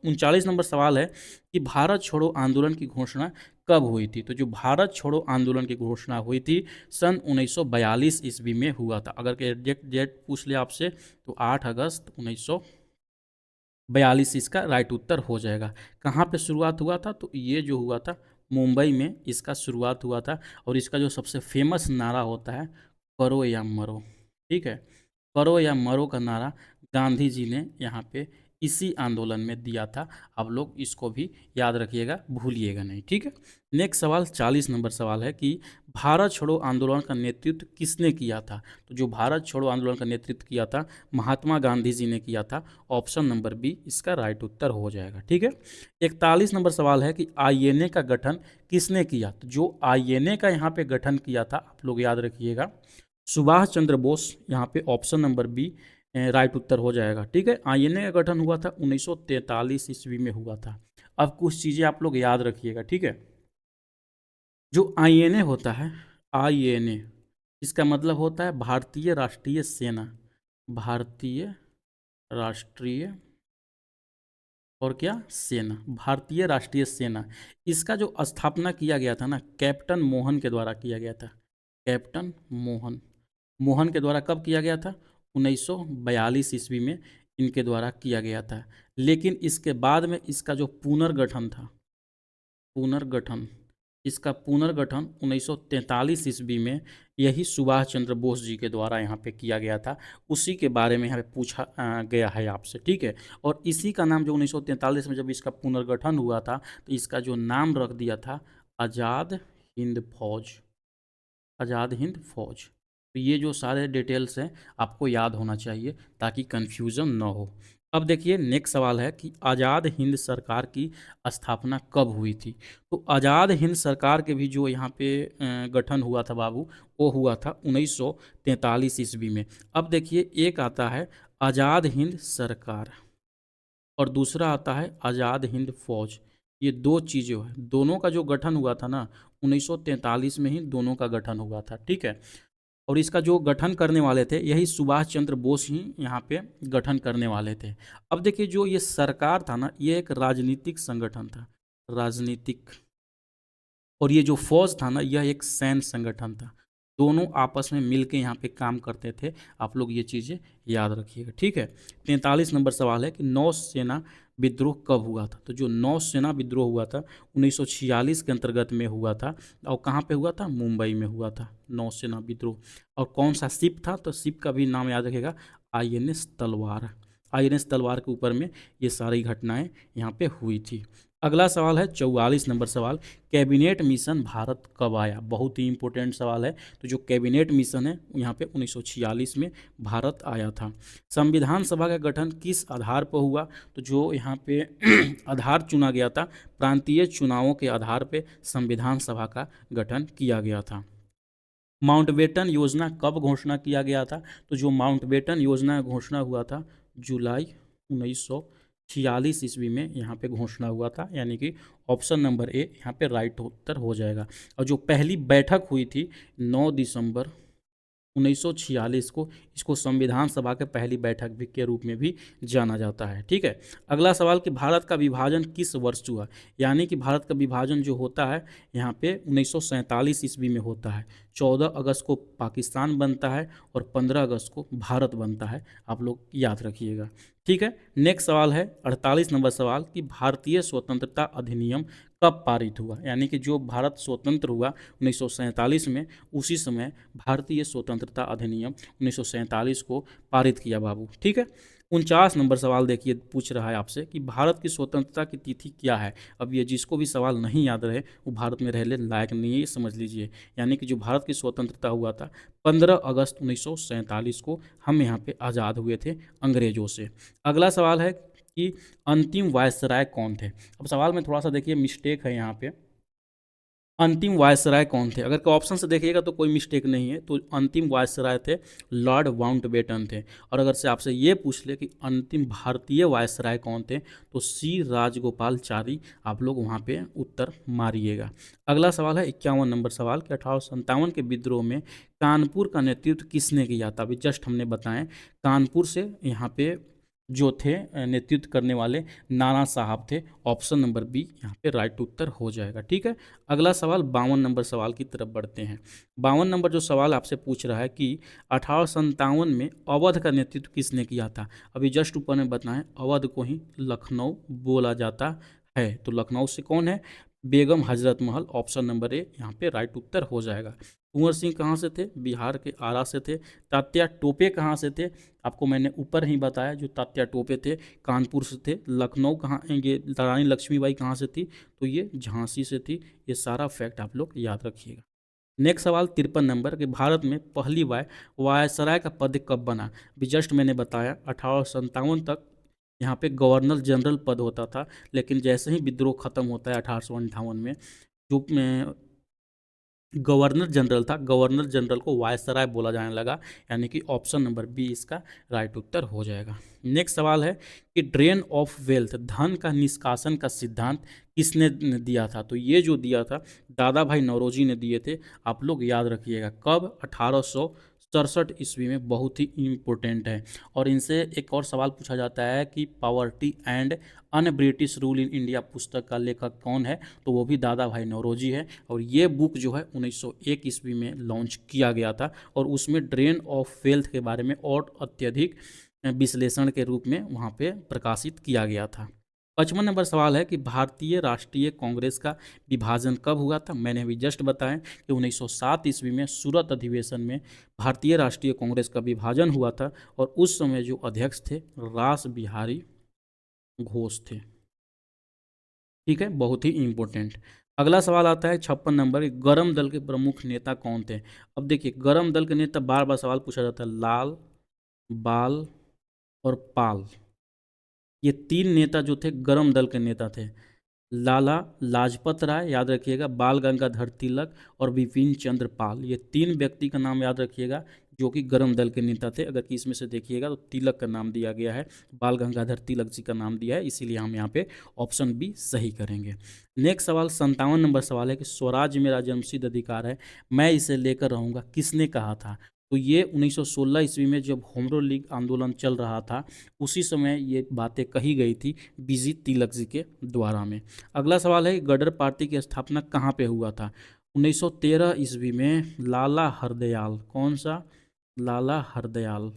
39 नंबर सवाल है कि भारत छोड़ो आंदोलन की घोषणा कब हुई थी? तो जो भारत छोड़ो आंदोलन की घोषणा हुई थी सन 1942 ईस्वी में हुआ था। अगर के एग्जैक्ट डेट पूछ ले आपसे तो 8 अगस्त 1942 इसका राइट उत्तर हो जाएगा। कहाँ पे शुरुआत हुआ था? तो ये जो हुआ था मुंबई में इसका शुरुआत हुआ था। और इसका जो सबसे फेमस नारा होता है करो या मरो। ठीक है, करो या मरो का नारा गांधी जी ने यहाँ पे इसी आंदोलन में दिया था। आप लोग इसको भी याद रखिएगा, भूलिएगा नहीं। ठीक है, नेक्स्ट सवाल 40 नंबर सवाल है कि भारत छोड़ो आंदोलन का नेतृत्व किसने किया था? तो जो भारत छोड़ो आंदोलन का नेतृत्व किया था महात्मा गांधी जी ने किया था। ऑप्शन नंबर बी इसका राइट उत्तर हो जाएगा। ठीक है, 41 नंबर सवाल है कि आईएनए का गठन किसने किया? तो जो आईएनए का यहाँ पे गठन किया था आप लोग याद रखिएगा सुभाष चंद्र बोस। यहाँ पे ऑप्शन नंबर बी राइट उत्तर हो जाएगा। ठीक है, आईएनए का गठन हुआ था 1943 ईस्वी में हुआ था। अब कुछ चीज़ें आप लोग याद रखिएगा। ठीक है, जो आईएनए होता है, आईएनए इसका मतलब होता है भारतीय राष्ट्रीय सेना। भारतीय राष्ट्रीय और क्या सेना, भारतीय राष्ट्रीय सेना। इसका जो स्थापना किया गया था ना कैप्टन मोहन के द्वारा किया गया था। कैप्टन मोहन मोहन के द्वारा कब किया गया था? 1942 ईस्वी में इनके द्वारा किया गया था। लेकिन इसके बाद में इसका जो पुनर्गठन था, पुनर्गठन इसका पुनर्गठन 1943 ईस्वी में यही सुभाष चंद्र बोस जी के द्वारा यहाँ पे किया गया था। उसी के बारे में यहाँ पे पूछा गया है आपसे। ठीक है, और इसी का नाम जो 1943 में जब इसका पुनर्गठन हुआ था तो इसका जो नाम रख दिया था आज़ाद हिंद फौज। आज़ाद हिंद फौज। तो ये जो सारे डिटेल्स हैं आपको याद होना चाहिए ताकि कन्फ्यूज़न ना हो। अब देखिए नेक्स्ट सवाल है कि आज़ाद हिंद सरकार की स्थापना कब हुई थी? तो आज़ाद हिंद सरकार के भी जो यहाँ पे गठन हुआ था बाबू वो हुआ था 1943 ईस्वी में। अब देखिए एक आता है आज़ाद हिंद सरकार और दूसरा आता है आज़ाद हिंद फौज। ये दो चीज़ें हैं, दोनों का जो गठन हुआ था ना 1943 में ही दोनों का गठन हुआ था। ठीक है, और इसका जो गठन करने वाले थे यही सुभाष चंद्र बोस ही यहाँ पे गठन करने वाले थे। अब देखिए जो ये सरकार था ना ये एक राजनीतिक संगठन था, राजनीतिक। और ये जो फौज था ना यह एक सैन्य संगठन था। दोनों आपस में मिलकर यहाँ पे काम करते थे। आप लोग ये चीज़ें याद रखिएगा। ठीक है, 43 नंबर सवाल है कि नौसेना विद्रोह कब हुआ था? तो जो नौसेना विद्रोह हुआ था 1946 के अंतर्गत में हुआ था। और कहाँ पे हुआ था? मुंबई में हुआ था नौसेना विद्रोह। और कौन सा शिप था? तो शिप का भी नाम याद रखिएगा, आईएनएस तलवार। आईएनएस तलवार के ऊपर में ये सारी घटनाएं यहाँ पे हुई थी। अगला सवाल है 44 नंबर सवाल, कैबिनेट मिशन भारत कब आया? बहुत ही इंपॉर्टेंट सवाल है। तो जो कैबिनेट मिशन है यहाँ पे 1946 में भारत आया था। संविधान सभा का गठन किस आधार पर हुआ? तो जो यहाँ पे आधार चुना गया था प्रांतीय चुनावों के आधार पे संविधान सभा का गठन किया गया था। माउंटबेटन योजना कब घोषणा किया गया था? तो जो माउंटबेटन योजना घोषणा हुआ था जुलाई 1946 ईस्वी में यहाँ पे घोषणा हुआ था। यानी कि ऑप्शन नंबर ए यहाँ पे राइट उत्तर हो जाएगा। और जो पहली बैठक हुई थी 9 दिसंबर 1946 को। इसको संविधान सभा के पहली बैठक भी के रूप में भी जाना जाता है। ठीक है, अगला सवाल कि भारत का विभाजन किस वर्ष हुआ, यानी कि भारत का विभाजन जो होता है यहाँ पे 1947 ईस्वी में होता है। 14 अगस्त को पाकिस्तान बनता है और 15 अगस्त को भारत बनता है, आप लोग याद रखिएगा। ठीक है, नेक्स्ट सवाल है 48 नंबर सवाल कि भारतीय स्वतंत्रता अधिनियम कब पारित हुआ, यानी कि जो भारत स्वतंत्र हुआ 1947 में, उसी समय भारतीय स्वतंत्रता अधिनियम 1947 को पारित किया बाबू। ठीक है, 49 नंबर सवाल देखिए पूछ रहा है आपसे कि भारत की स्वतंत्रता की तिथि क्या है। अब ये जिसको भी सवाल नहीं याद रहे वो भारत में रहने लायक नहीं है, ये समझ लीजिए। यानी कि जो भारत की स्वतंत्रता हुआ था 15 अगस्त 1947 को हम यहाँ पे आज़ाद हुए थे अंग्रेजों से। अगला सवाल है कि अंतिम वायसराय कौन थे। अब सवाल में थोड़ा सा देखिए मिस्टेक है यहाँ पे, अंतिम वायसराय कौन थे। अगर ऑप्शन से देखिएगा तो कोई मिस्टेक नहीं है, तो अंतिम वायसराय थे लॉर्ड माउंटबेटन थे। और अगर से आपसे ये पूछ ले कि अंतिम भारतीय वायसराय कौन थे, तो सी राजगोपालचारी, आप लोग वहाँ पे उत्तर मारिएगा। अगला सवाल है 51 नंबर सवाल कि 1857 के विद्रोह में कानपुर का नेतृत्व किसने किया था। अभी जस्ट हमने बताएं कानपुर से यहाँ पे जो थे नेतृत्व करने वाले नाना साहब थे। ऑप्शन नंबर बी यहाँ पे राइट उत्तर हो जाएगा। ठीक है, अगला सवाल 52 नंबर सवाल की तरफ बढ़ते हैं। 52 नंबर जो सवाल आपसे पूछ रहा है कि 1857 में अवध का नेतृत्व किसने किया था। अभी जस्ट ऊपर में बताएं अवध को ही लखनऊ बोला जाता है, तो लखनऊ से कौन है, Begum Hazrat Mahal. Option number A यहाँ पे राइट उत्तर हो जाएगा। कुंवर सिंह कहाँ से थे, बिहार के आरा से थे। तात्या टोपे कहाँ से थे, आपको मैंने ऊपर ही बताया जो तात्या टोपे थे कानपुर से थे। लखनऊ कहाँ, ये रानी लक्ष्मीबाई कहाँ से थी, तो ये झांसी से थी। ये सारा फैक्ट आप लोग याद रखिएगा। नेक्स्ट सवाल 53 नंबर कि भारत में पहली वायसराय का पद कब बना। अभी जस्ट मैंने बताया 1857 तक यहाँ पे गवर्नर जनरल पद होता था, लेकिन जैसे ही विद्रोह खत्म होता है 1858 में, जो गवर्नर जनरल था, गवर्नर जनरल को वायसराय बोला जाने लगा। यानी कि ऑप्शन नंबर बी इसका राइट उत्तर हो जाएगा। नेक्स्ट सवाल है कि ड्रेन ऑफ वेल्थ, धन का निष्कासन का सिद्धांत किसने दिया था। तो ये जो दिया था दादा भाई नौरोजी ने दिए थे, आप लोग याद रखिएगा। कब, 1867 ईस्वी में। बहुत ही इम्पोर्टेंट है। और इनसे एक और सवाल पूछा जाता है कि poverty and un British rule in India पुस्तक का लेखक कौन है, तो वो भी दादा भाई नौरोजी है। और ये बुक जो है 1901 ईस्वी में लॉन्च किया गया था, और उसमें ड्रेन ऑफ वेल्थ के बारे में और अत्यधिक विश्लेषण के रूप में वहाँ पे प्रकाशित किया गया था। 55 नंबर सवाल है कि भारतीय राष्ट्रीय कांग्रेस का विभाजन कब हुआ था। मैंने अभी जस्ट बताया कि 1907 ईस्वी में सूरत अधिवेशन में भारतीय राष्ट्रीय कांग्रेस का विभाजन हुआ था, और उस समय जो अध्यक्ष थे रास बिहारी घोष थे। ठीक है, बहुत ही इंपॉर्टेंट। अगला सवाल आता है 56 नंबर, गरम दल के प्रमुख नेता कौन थे। अब देखिए गरम दल के नेता बार बार सवाल पूछा जाता है, लाल, बाल और पाल, ये तीन नेता जो थे गरम दल के नेता थे। लाला लाजपत राय याद रखिएगा, बाल गंगाधर तिलक और विपिन चंद्र पाल, ये तीन व्यक्ति का नाम याद रखिएगा जो कि गरम दल के नेता थे। अगर किस में से देखिएगा तो तिलक का नाम दिया गया है, बाल गंगाधर तिलक जी का नाम दिया है, इसीलिए हम यहाँ पे ऑप्शन बी सही करेंगे। नेक्स्ट सवाल 57 नंबर सवाल है कि स्वराज मेरा जन्मसिद्ध अधिकार है, मैं इसे लेकर रहूँगा, किसने कहा था। तो ये 1916 ईस्वी में जब होम रूल लीग आंदोलन चल रहा था, उसी समय ये बातें कही गई थी बीजी तिलक जी के द्वारा में। अगला सवाल है गदर पार्टी की स्थापना कहाँ पे हुआ था। 1913 ईस्वी में लाला हरदयाल, कौन सा, लाला हरदयाल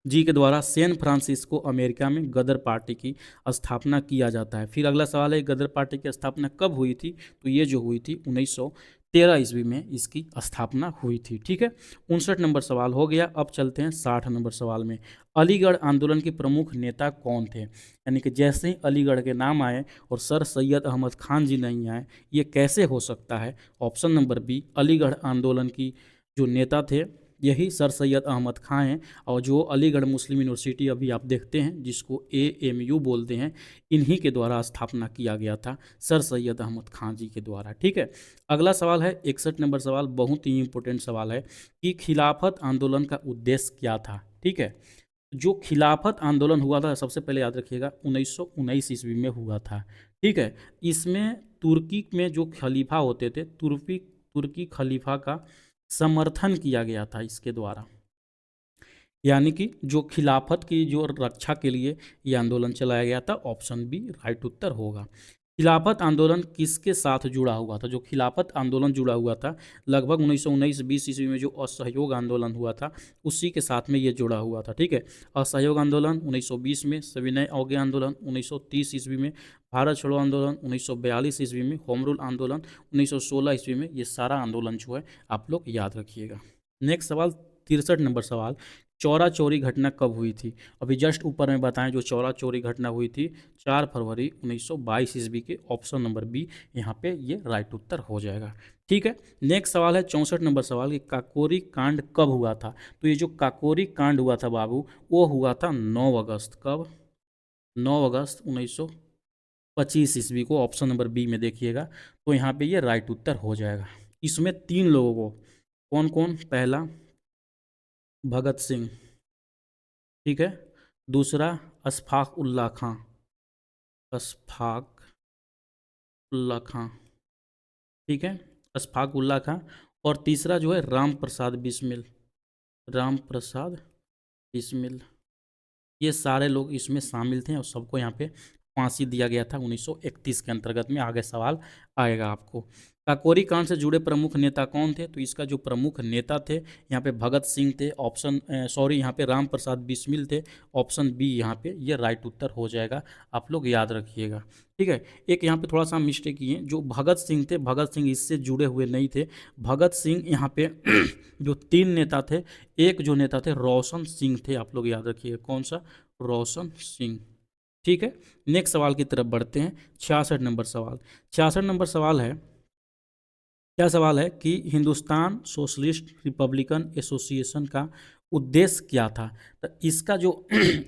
जी के द्वारा सैन फ्रांसिस्को अमेरिका में गदर पार्टी की स्थापना किया जाता है। फिर अगला सवाल है गदर पार्टी की स्थापना कब हुई थी, तो ये जो हुई थी 1913 ईस्वी में इसकी स्थापना हुई थी। ठीक है, 59 नंबर सवाल हो गया। अब चलते हैं 60 नंबर सवाल में, अलीगढ़ आंदोलन के प्रमुख नेता कौन थे। यानी कि जैसे ही अलीगढ़ के नाम आए और सर सैयद अहमद खान जी नहीं आए, ये कैसे हो सकता है। ऑप्शन नंबर बी, अलीगढ़ आंदोलन की जो नेता थे यही सर सैयद अहमद खां हैं, और जो अलीगढ़ मुस्लिम यूनिवर्सिटी अभी आप देखते हैं जिसको AMU बोलते हैं, इन्हीं के द्वारा स्थापना किया गया था सर सैयद अहमद खां जी के द्वारा। ठीक है, अगला सवाल है 61 नंबर सवाल, बहुत ही इंपॉर्टेंट सवाल है कि खिलाफत आंदोलन का उद्देश्य क्या था। ठीक है, जो खिलाफत आंदोलन हुआ था सबसे पहले याद रखिएगा 1919 ईस्वी में हुआ था। ठीक है, इसमें तुर्की में जो खलीफा होते थे, तुर्की खलीफा का समर्थन किया गया था इसके द्वारा। यानी कि जो खिलाफत की जो रक्षा के लिए ये आंदोलन चलाया गया था, ऑप्शन बी राइट उत्तर होगा। खिलाफत आंदोलन किसके साथ जुड़ा हुआ था? जो खिलाफत आंदोलन जुड़ा हुआ था लगभग 1919-20 ईस्वी में जो असहयोग आंदोलन हुआ था उसी के साथ में ये जुड़ा हुआ था। ठीक है, असहयोग आंदोलन 1920 में, सविनय अवज्ञा आंदोलन 1930 ईस्वी में, भारत छोड़ो आंदोलन 1942 ईस्वी में, होम रूल आंदोलन 1916 ईस्वी में, ये सारा आंदोलन जो है आप लोग याद रखिएगा। नेक्स्ट सवाल 63 नंबर सवाल, चौरा चौरी घटना कब हुई थी? अभी जस्ट ऊपर में बताएं जो चौरा चौरी घटना हुई थी 4 फरवरी 1922 ईस्वी के, ऑप्शन नंबर बी यहाँ पे ये राइट उत्तर हो जाएगा। ठीक है, नेक्स्ट सवाल है 64 नंबर सवाल कि काकोरी कांड कब हुआ था? तो ये जो काकोरी कांड हुआ था बाबू वो हुआ था 9 अगस्त। कब? 9 अगस्त 1925 ईस्वी को, ऑप्शन नंबर बी में देखिएगा। तो यहाँ पे ये राइट उत्तर हो जाएगा। इसमें 3 लोगों को, कौन कौन? पहला भगत सिंह, ठीक है, दूसरा अशफाक उल्ला खां, अशफाक उल्ला खां, ठीक है, अशफाक उल्ला खां, और तीसरा जो है राम प्रसाद बिस्मिल, राम प्रसाद बिस्मिल। ये सारे लोग इसमें शामिल थे और सबको यहाँ पे फांसी दिया गया था 1931 के अंतर्गत में। आगे सवाल आएगा आपको। काकोरी कांड से जुड़े प्रमुख नेता कौन थे? तो इसका जो प्रमुख नेता थे यहाँ पे भगत सिंह थे, ऑप्शन सॉरी यहाँ पे राम प्रसाद बिस्मिल थे, ऑप्शन बी यहाँ पे ये राइट उत्तर हो जाएगा। आप लोग याद रखिएगा। ठीक है, एक यहाँ पे थोड़ा सा मिस्टेक किए, जो भगत सिंह थे, भगत सिंह इससे जुड़े हुए नहीं थे। भगत सिंह यहाँ पे जो 3 नेता थे, एक जो नेता थे रोशन सिंह थे, आप लोग याद रखिएगा। कौन सा? रोशन सिंह। ठीक है, नेक्स्ट सवाल की तरफ बढ़ते हैं। 66 नंबर सवाल, 66 नंबर सवाल है, क्या सवाल है कि हिंदुस्तान सोशलिस्ट रिपब्लिकन एसोसिएशन का उद्देश्य क्या था? तो इसका जो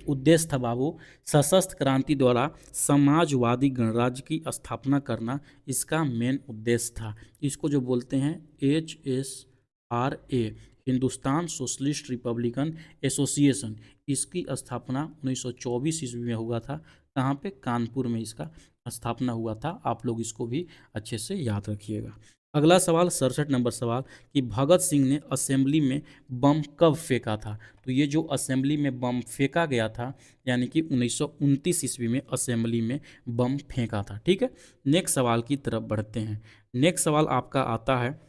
उद्देश्य था बाबू, सशस्त्र क्रांति द्वारा समाजवादी गणराज्य की स्थापना करना इसका मेन उद्देश्य था। इसको जो बोलते हैं HSRA, Hindustan socialist Republican association, इसकी स्थापना 1924 ईस्वी में हुआ था। कहाँ पे? कानपुर में इसका स्थापना हुआ था। आप लोग इसको भी अच्छे से याद रखिएगा। अगला सवाल 67 नंबर सवाल कि भगत सिंह ने असेंबली में बम कब फेंका था? तो ये जो असेंबली में बम फेंका गया था यानी कि 1929 ईस्वी में असेंबली में बम फेंका था। ठीक है, नेक्स्ट सवाल की तरफ बढ़ते हैं। नेक्स्ट सवाल आपका आता है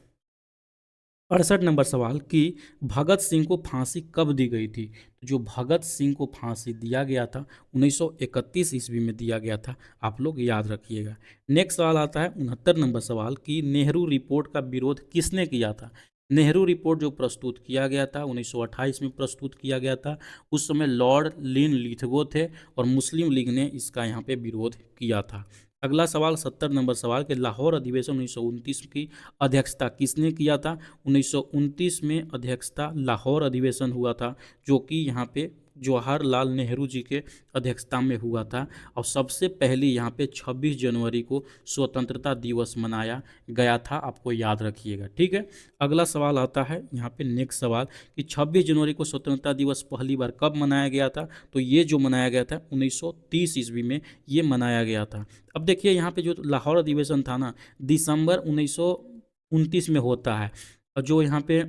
68 नंबर सवाल कि भगत सिंह को फांसी कब दी गई थी? तो जो भगत सिंह को फांसी दिया गया था 1931 ईस्वी में दिया गया था। आप लोग याद रखिएगा। नेक्स्ट सवाल आता है 69 नंबर सवाल कि नेहरू रिपोर्ट का विरोध किसने किया था? नेहरू रिपोर्ट जो प्रस्तुत किया गया था 1928 में प्रस्तुत किया गया था। उस समय लॉर्ड लिन लिथगो थे और मुस्लिम लीग ने इसका यहाँ पे विरोध किया था। अगला सवाल 70 नंबर सवाल कि लाहौर अधिवेशन 1929 की अध्यक्षता किसने किया था? 1929 में अध्यक्षता लाहौर अधिवेशन हुआ था जो कि यहाँ पे जवाहरलाल नेहरू जी के अध्यक्षता में हुआ था। और सबसे पहले यहाँ पे 26 जनवरी को स्वतंत्रता दिवस मनाया गया था। आपको याद रखिएगा। ठीक है, अगला सवाल आता है यहाँ पे नेक्स्ट सवाल कि 26 जनवरी को स्वतंत्रता दिवस पहली बार कब मनाया गया था? तो ये जो मनाया गया था 1930 ईस्वी में ये मनाया गया था। अब देखिए यहाँ पे जो लाहौर अधिवेशन था ना, दिसंबर 1929 में होता है, और जो यहाँ पे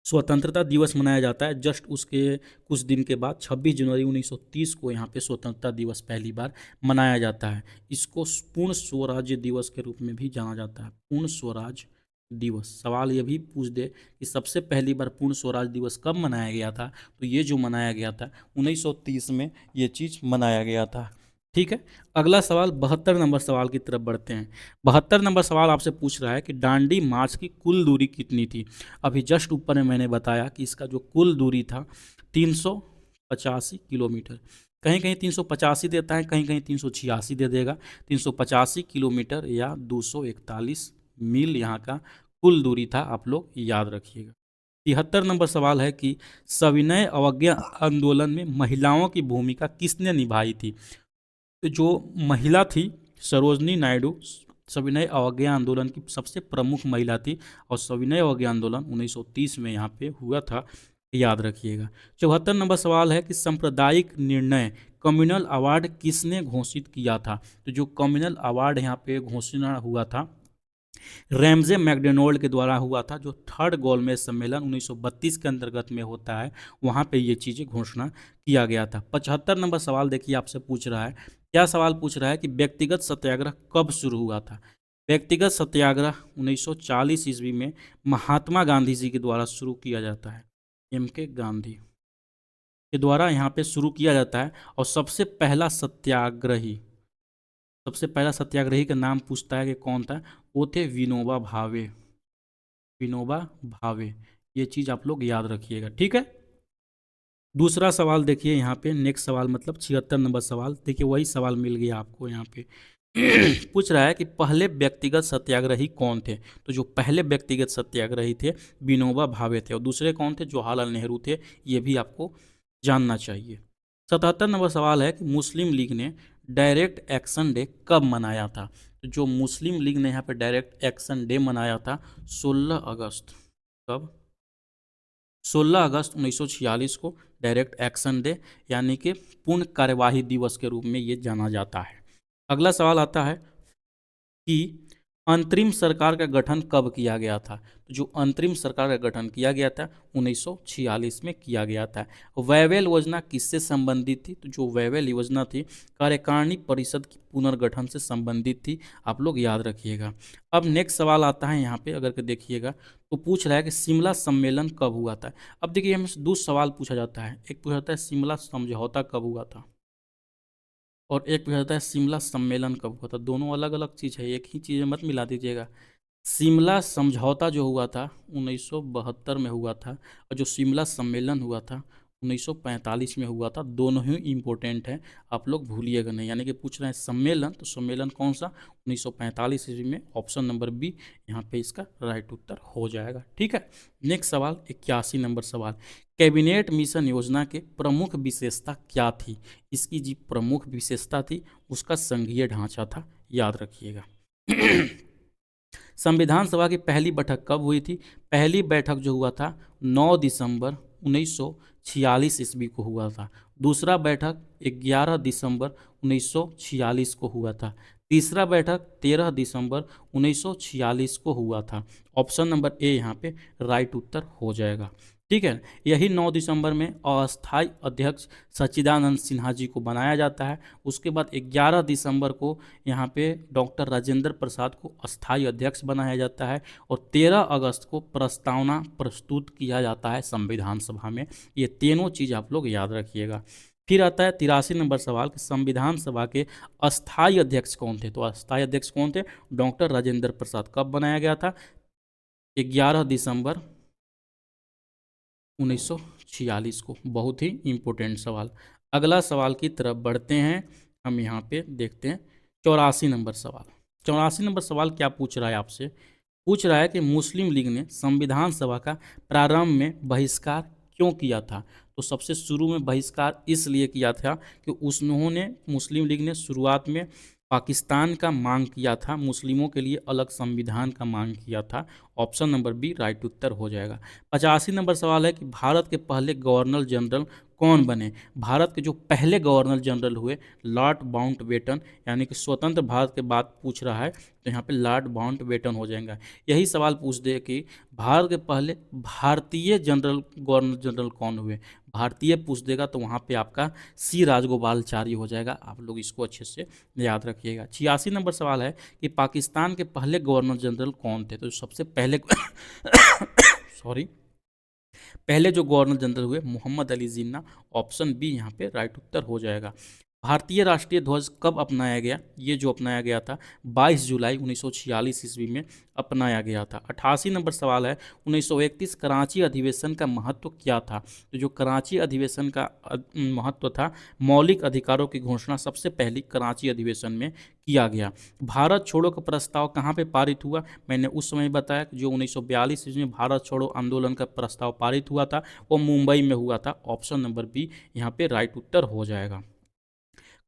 स्वतंत्रता दिवस मनाया जाता है जस्ट उसके कुछ दिन के बाद 26 जनवरी 1930 को यहाँ पे स्वतंत्रता दिवस पहली बार मनाया जाता है। इसको पूर्ण स्वराज्य दिवस के रूप में भी जाना जाता है, पूर्ण स्वराज दिवस। सवाल ये भी पूछ दे कि सबसे पहली बार पूर्ण स्वराज दिवस कब मनाया गया था? तो ये जो मनाया गया था 1930 में ये चीज़ मनाया गया था। ठीक है, अगला सवाल 72 नंबर सवाल की तरफ बढ़ते हैं। 72 नंबर सवाल आपसे पूछ रहा है कि दांडी मार्च की कुल दूरी कितनी थी? अभी जस्ट ऊपर में मैंने बताया कि इसका जो कुल दूरी था 385 किलोमीटर। कहीं कहीं 385 देता है, कहीं कहीं 386 दे देगा। 385 किलोमीटर या 241 मील यहाँ का कुल दूरी था। आप लोग याद रखिएगा। 73 नंबर सवाल है कि सविनय अवज्ञा आंदोलन में महिलाओं की भूमिका किसने निभाई थी? तो जो महिला थी सरोजनी नायडू सविनय अवज्ञा आंदोलन की सबसे प्रमुख महिला थी, और सविनय अवज्ञा आंदोलन 1930 में यहाँ पे हुआ था। याद रखिएगा। 74 नंबर सवाल है कि सांप्रदायिक निर्णय कम्युनल अवार्ड किसने घोषित किया था? तो जो कम्युनल अवार्ड यहाँ पे घोषणा हुआ था रैमजे मैकडोनाल्ड के द्वारा हुआ था, जो थर्ड गोलमेज सम्मेलन 1932 के अंतर्गत में होता है, वहाँ पे ये चीज़ें घोषणा किया गया था। 75 नंबर सवाल देखिए आपसे पूछ रहा है, क्या सवाल पूछ रहा है कि व्यक्तिगत सत्याग्रह कब शुरू हुआ था। व्यक्तिगत सत्याग्रह 1940 ईस्वी में महात्मा गांधी जी के द्वारा शुरू किया जाता है, एम के गांधी के द्वारा यहाँ पे शुरू किया जाता है। और सबसे पहला सत्याग्रही का नाम पूछता है कि कौन था, वो थे विनोबा भावे। विनोबा भावे, ये चीज़ आप लोग याद रखिएगा, ठीक है। दूसरा सवाल देखिए यहाँ पे, नेक्स्ट सवाल मतलब 76 नंबर सवाल देखिए, वही सवाल मिल गया आपको यहाँ पे। पूछ रहा है कि पहले व्यक्तिगत सत्याग्रही कौन थे। तो जो पहले व्यक्तिगत सत्याग्रही थे विनोबा भावे थे, और दूसरे कौन थे, जवाहरलाल नेहरू थे। ये भी आपको जानना चाहिए। 77 नंबर सवाल है कि मुस्लिम लीग ने डायरेक्ट एक्शन डे कब मनाया था। तो जो मुस्लिम लीग ने यहाँ पे डायरेक्ट एक्शन डे मनाया था 16 अगस्त, कब, 16 अगस्त 1946 को डायरेक्ट एक्शन डे यानी कि पूर्ण कार्यवाही दिवस के रूप में ये जाना जाता है। अगला सवाल आता है कि अंतरिम सरकार का गठन कब किया गया था। तो जो अंतरिम सरकार का गठन किया गया था 1946 में किया गया था। वैवेल योजना किससे संबंधित थी। तो जो वैवेल योजना थी कार्यकारिणी परिषद की पुनर्गठन से संबंधित थी, आप लोग याद रखिएगा। अब नेक्स्ट सवाल आता है यहाँ पे, अगर के देखिएगा तो पूछ रहा है कि शिमला सम्मेलन कब हुआ था। अब देखिए हमें दो सवाल पूछा जाता है, एक पूछा जाता है शिमला समझौता कब हुआ था, और एक पूछा जाता है शिमला सम्मेलन कब हुआ था। दोनों अलग अलग चीज़ है, एक ही चीज़ मत मिला दीजिएगा। शिमला समझौता जो हुआ था 1972 में हुआ था, और जो शिमला सम्मेलन हुआ था 1945 में हुआ था। दोनों ही इम्पोर्टेंट हैं, आप लोग भूलिएगा नहीं। यानी कि पूछ रहे हैं सम्मेलन, तो सम्मेलन कौन सा, 1945 ईस्वी में। ऑप्शन नंबर बी यहाँ पे इसका राइट उत्तर हो जाएगा, ठीक है। नेक्स्ट सवाल 81 नंबर सवाल, कैबिनेट मिशन योजना के प्रमुख विशेषता क्या थी। इसकी जी प्रमुख विशेषता थी उसका संघीय ढांचा था, याद रखिएगा। संविधान सभा की पहली बैठक कब हुई थी। पहली बैठक जो हुआ था 9 दिसंबर 1946 ईस्वी को हुआ था। दूसरा बैठक 11 दिसंबर 1946 को हुआ था। तीसरा बैठक 13 दिसंबर 1946 को हुआ था। ऑप्शन नंबर ए यहाँ पे राइट उत्तर हो जाएगा, ठीक है। यही 9 दिसंबर में अस्थायी अध्यक्ष सच्चिदानंद सिन्हा जी को बनाया जाता है। उसके बाद 11 दिसंबर को यहाँ पे डॉक्टर राजेंद्र प्रसाद को अस्थायी अध्यक्ष बनाया जाता है, और 13 अगस्त को प्रस्तावना प्रस्तुत किया जाता है संविधान सभा में। ये तीनों चीज़ आप लोग याद रखिएगा। फिर आता है 83 नंबर सवाल कि संविधान सभा के अस्थायी अध्यक्ष कौन थे। तो अस्थायी अध्यक्ष कौन थे, डॉक्टर राजेंद्र प्रसाद। कब बनाया गया था, 11 दिसंबर 1946 को। बहुत ही इम्पोर्टेंट सवाल। अगला सवाल की तरफ बढ़ते हैं, हम यहाँ पे देखते हैं 84 नंबर सवाल। 84 नंबर सवाल क्या पूछ रहा है आपसे, पूछ रहा है कि मुस्लिम लीग ने संविधान सभा का प्रारंभ में बहिष्कार क्यों किया था। तो सबसे शुरू में बहिष्कार इसलिए किया था कि उन्होंने, मुस्लिम लीग ने शुरुआत में पाकिस्तान का मांग किया था, मुस्लिमों के लिए अलग संविधान का मांग किया था। ऑप्शन नंबर बी राइट उत्तर हो जाएगा। 85 नंबर सवाल है कि भारत के पहले गवर्नर जनरल कौन बने। भारत के जो पहले गवर्नर जनरल हुए लॉर्ड माउंटबेटन, यानी कि स्वतंत्र भारत के बाद पूछ रहा है तो यहाँ पे लॉर्ड माउंटबेटन हो जाएगा। यही सवाल पूछ दे कि भारत के पहले भारतीय जनरल गवर्नर जनरल कौन हुए, भारतीय पूछ देगा तो वहाँ पे आपका सी राजगोपालाचारी हो जाएगा। आप लोग इसको अच्छे से याद रखिएगा। 86 नंबर सवाल है कि पाकिस्तान के पहले गवर्नर जनरल कौन थे। तो सबसे पहले सॉरी, पहले जो गवर्नर जनरल हुए मोहम्मद अली जिन्ना। ऑप्शन बी यहाँ पे राइट उत्तर हो जाएगा। भारतीय राष्ट्रीय ध्वज कब अपनाया गया, ये जो अपनाया गया था 22 जुलाई 1946 ईस्वी में अपनाया गया था। 88 नंबर सवाल है 1931 कराची अधिवेशन का महत्व क्या था। तो जो कराची अधिवेशन का महत्व था, मौलिक अधिकारों की घोषणा सबसे पहली कराची अधिवेशन में किया गया। भारत छोड़ो का प्रस्ताव कहाँ पे पारित हुआ, मैंने उस समय बताया कि जो 1942 ईस्वी में भारत छोड़ो आंदोलन का प्रस्ताव पारित हुआ था वो मुंबई में हुआ था। ऑप्शन नंबर बी यहाँ पे राइट उत्तर हो जाएगा।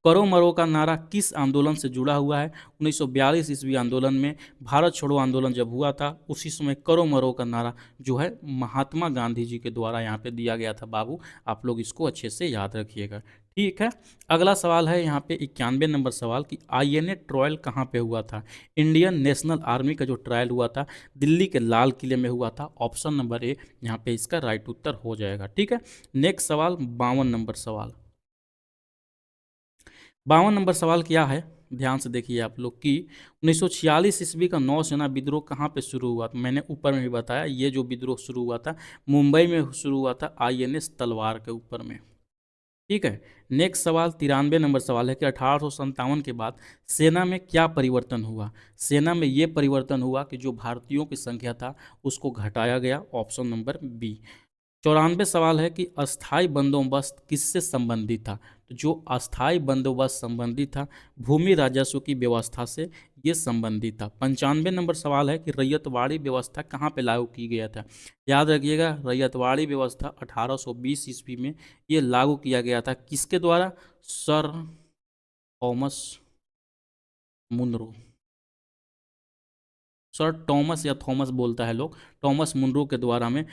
करो मरो का नारा किस आंदोलन से जुड़ा हुआ है। 1942 ईस्वी आंदोलन में, भारत छोड़ो आंदोलन जब हुआ था उसी समय करो मरो का नारा जो है महात्मा गांधी जी के द्वारा यहाँ पे दिया गया था बाबू। आप लोग इसको अच्छे से याद रखिएगा, ठीक है। अगला सवाल है यहाँ पे 91 नंबर सवाल कि आईएनए ट्रायल कहाँ पे हुआ था। इंडियन नेशनल आर्मी का जो ट्रायल हुआ था दिल्ली के लाल किले में हुआ था। ऑप्शन नंबर ए यहाँ पे इसका राइट उत्तर हो जाएगा। ठीक है। नेक्स्ट सवाल 52 नंबर सवाल। 52 नंबर सवाल क्या है, ध्यान से देखिए आप लोग कि 1946 ईस्वी का नौसेना विद्रोह कहाँ पे शुरू हुआ था। मैंने ऊपर में भी बताया ये जो विद्रोह शुरू हुआ था मुंबई में शुरू हुआ था आईएनएस तलवार के ऊपर में। ठीक है। नेक्स्ट सवाल 93 नंबर सवाल है कि 1857 के बाद सेना में क्या परिवर्तन हुआ। सेना में ये परिवर्तन हुआ कि जो भारतीयों की संख्या था उसको घटाया गया। Option number B. 94 सवाल है कि अस्थाई बंदोबस्त किससे संबंधित था। तो जो अस्थाई बंदोबस्त संबंधित था भूमि राजस्व की व्यवस्था से ये संबंधित था। 95 नंबर सवाल है कि रैयतवाड़ी व्यवस्था कहाँ पे लागू की गया था। याद रखिएगा रैयतवाड़ी व्यवस्था 1820 ईस्वी में ये लागू किया गया था। किसके द्वारा? Sir Thomas Munro. Sir Tomas या थॉमस बोलता है लोग, टॉमस मुनरो के द्वारा में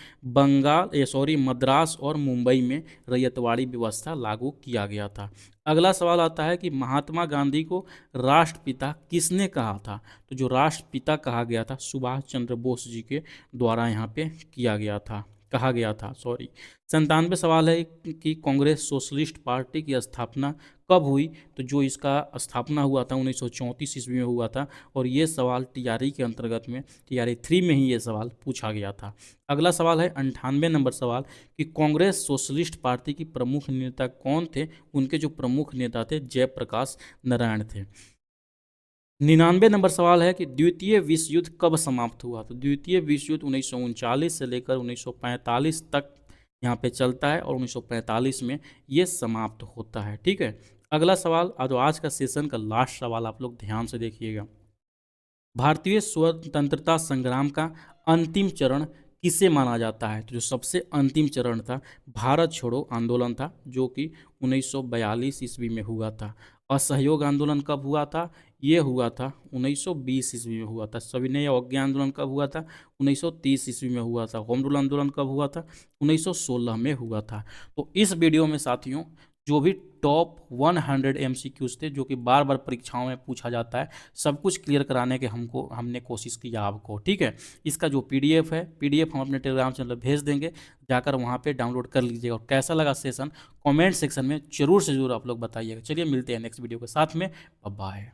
मद्रास और मुंबई में रैयतवाड़ी व्यवस्था लागू किया गया था। अगला सवाल आता है कि महात्मा गांधी को राष्ट्रपिता किसने कहा था। तो जो राष्ट्रपिता कहा गया था सुभाष चंद्र बोस जी के द्वारा यहाँ पे किया गया था, कहा गया था, सॉरी। 97 सवाल है कि कांग्रेस सोशलिस्ट पार्टी की स्थापना कब हुई। तो जो इसका स्थापना हुआ था 1934 ईस्वी में हुआ था और ये सवाल टीआरई के अंतर्गत में टीआरई 3 में ही ये सवाल पूछा गया था। अगला सवाल है 98 नंबर सवाल कि कांग्रेस सोशलिस्ट पार्टी की प्रमुख नेता कौन थे। उनके जो प्रमुख नेता थे जयप्रकाश नारायण थे। 99 नंबर सवाल है कि द्वितीय विश्व युद्ध कब समाप्त हुआ। तो द्वितीय विश्व युद्ध 1939 से लेकर 1945 तक यहाँ पे चलता है और 1945 में ये समाप्त होता है। ठीक है। अगला सवाल आज का सेशन का लास्ट सवाल आप लोग ध्यान से देखिएगा। भारतीय स्वतंत्रता संग्राम का अंतिम चरण किसे माना जाता है। तो जो सबसे अंतिम चरण था भारत छोड़ो आंदोलन था जो कि 1942 ईस्वी में हुआ था। असहयोग आंदोलन कब हुआ था? ये हुआ था 1920 ईस्वी में हुआ था। सविनय अवज्ञा आंदोलन कब हुआ था? 1930 ईस्वी में हुआ था। होम रूल आंदोलन कब हुआ था? 1916 में हुआ था। तो इस वीडियो में साथियों जो भी टॉप 100 एमसीक्यूज थे जो कि बार बार परीक्षाओं में पूछा जाता है सब कुछ क्लियर कराने के हमने कोशिश किया आपको। ठीक है। इसका जो पीडीएफ है पीडीएफ हम अपने टेलीग्राम चैनल पर भेज देंगे, जाकर वहाँ पे डाउनलोड कर लीजिएगा। और कैसा लगा सेशन कमेंट सेक्शन में जरूर से जरूर आप लोग बताइएगा। चलिए मिलते हैं नेक्स्ट वीडियो के साथ में। बाय।